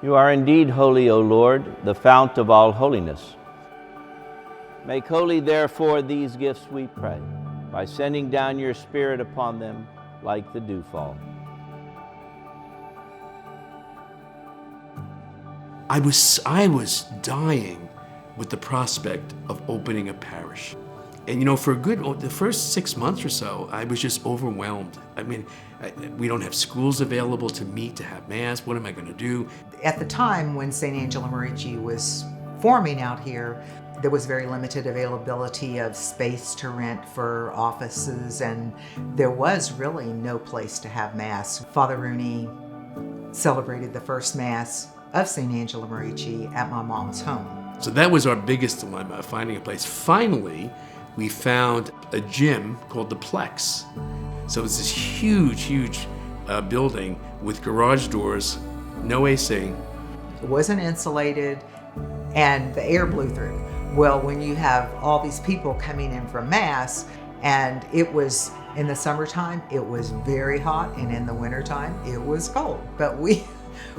You are indeed holy, O Lord, the fount of all holiness. Make holy, therefore, these gifts, we pray, by sending down your Spirit upon them like the dewfall. I was dying with the prospect of opening a parish. And for the first 6 months or so, I was just overwhelmed. I mean, we don't have schools available to meet, to have Mass. What am I going to do? At the time when St. Angela Merici was forming out here, there was very limited availability of space to rent for offices, and there was really no place to have Mass. Father Rooney celebrated the first Mass of St. Angela Merici at my mom's home. So that was our biggest dilemma, finding a place. Finally, we found a gym called the Plex. So it was this huge building with garage doors, no AC. It wasn't insulated, and the air blew through. Well, when you have all these people coming in from Mass, and it was in the summertime, it was very hot, and in the wintertime, it was cold. But we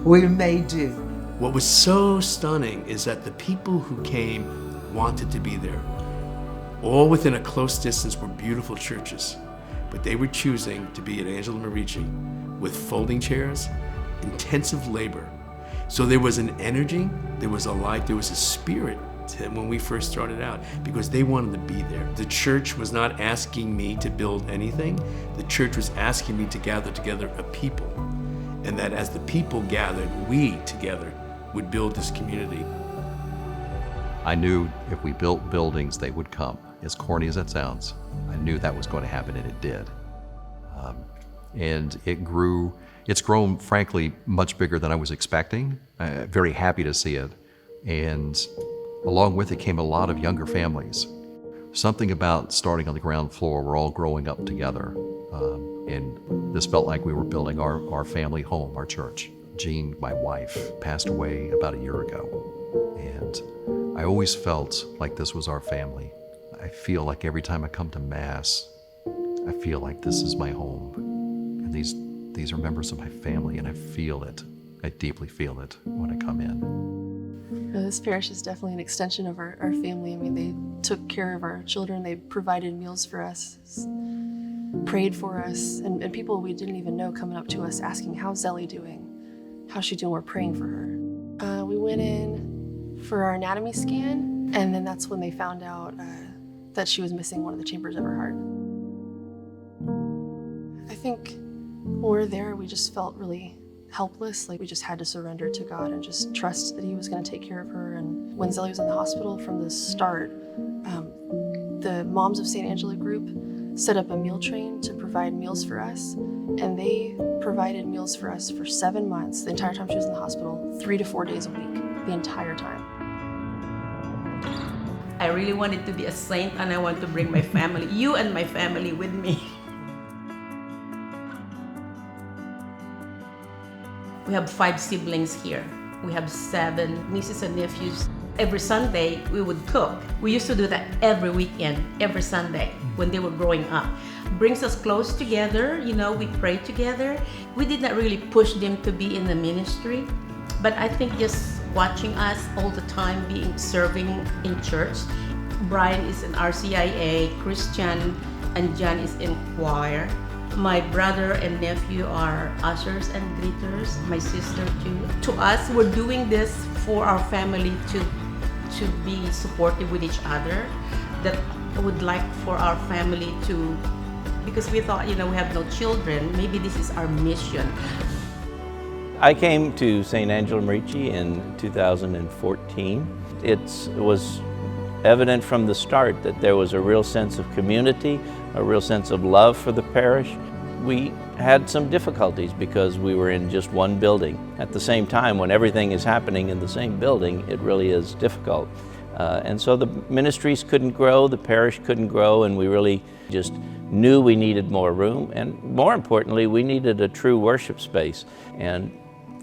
made do. What was so stunning is that the people who came wanted to be there. All within a close distance were beautiful churches, but they were choosing to be at Angela Merici with folding chairs, intensive labor. So there was an energy, there was a life, there was a spirit when we first started out, because they wanted to be there. The church was not asking me to build anything. The church was asking me to gather together a people, and that as the people gathered, we together would build this community. I knew if we built buildings, they would come. As corny as that sounds, I knew that was going to happen, and it did. And it grew. It's grown, frankly, much bigger than I was expecting. Very happy to see it. And along with it came a lot of younger families. Something about starting on the ground floor, we're all growing up together. And this felt like we were building our family home, our church. Jean, my wife, passed away about a year ago. And I always felt like this was our family. I feel like every time I come to Mass, I feel like this is my home. And these are members of my family, and I feel it. I deeply feel it when I come in. This parish is definitely an extension of our family. I mean, they took care of our children, they provided meals for us, prayed for us, and people we didn't even know coming up to us asking, how's Zelly doing? How's she doing? We're praying for her. We went in for our anatomy scan, and then that's when they found out that she was missing one of the chambers of her heart. I think when we were there, we just felt really helpless, like we just had to surrender to God and just trust that He was going to take care of her. And when Zelly was in the hospital from the start, the Moms of St. Angela group set up a meal train to provide meals for us, and they provided meals for us for 7 months, the entire time she was in the hospital, 3 to 4 days a week, the entire time. I really wanted to be a saint, and I want to bring my family, you and my family, with me. We have 5 siblings here. We have 7 nieces and nephews. Every Sunday, we would cook. We used to do that every weekend, every Sunday, when they were growing up. Brings us close together, we pray together. We did not really push them to be in the ministry, but I think just watching us all the time serving in church. Brian is in RCIA, Christian, and John is in choir. My brother and nephew are ushers and greeters, my sister too. To us, we're doing this for our family to be supportive with each other. That I would like for our family to, because we thought, we have no children, maybe this is our mission. I came to St. Angela Merici in 2014. It was evident from the start that there was a real sense of community, a real sense of love for the parish. We had some difficulties because we were in just one building. At the same time, when everything is happening in the same building, it really is difficult. And so the ministries couldn't grow, the parish couldn't grow, and we really just knew we needed more room, and more importantly, we needed a true worship space. And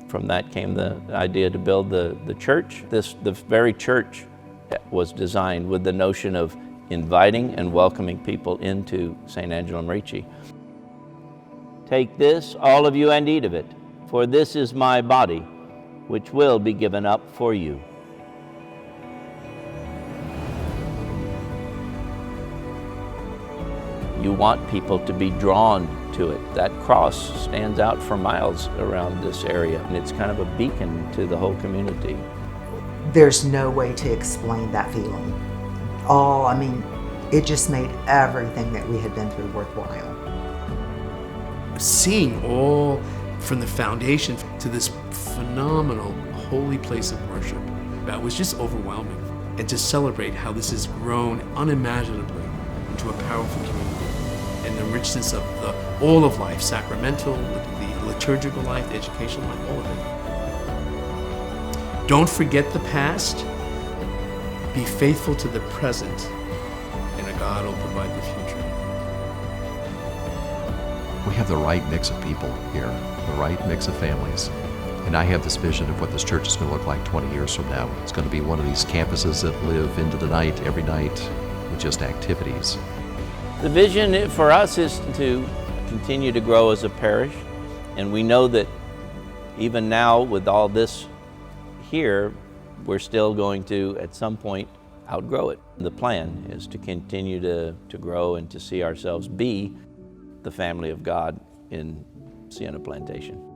from that came the idea to build the church. The very church was designed with the notion of inviting and welcoming people into St. Angela Merici. Take this, all of you, and eat of it, for this is my body, which will be given up for you. You want people to be drawn to it. That cross stands out for miles around this area, and it's kind of a beacon to the whole community. There's no way to explain that feeling. It just made everything that we had been through worthwhile. Seeing all from the foundation to this phenomenal holy place of worship, that was just overwhelming. And to celebrate how this has grown unimaginably into a powerful community. And the richness of all of life, sacramental, the liturgical life, the educational life, all of it. Don't forget the past. Be faithful to the present, and a God will provide the future. We have the right mix of people here, the right mix of families. And I have this vision of what this church is going to look like 20 years from now. It's going to be one of these campuses that live into the night, every night, with just activities. The vision for us is to continue to grow as a parish, and we know that even now with all this here, we're still going to, at some point, outgrow it. The plan is to continue to grow and to see ourselves be the family of God in Sienna Plantation.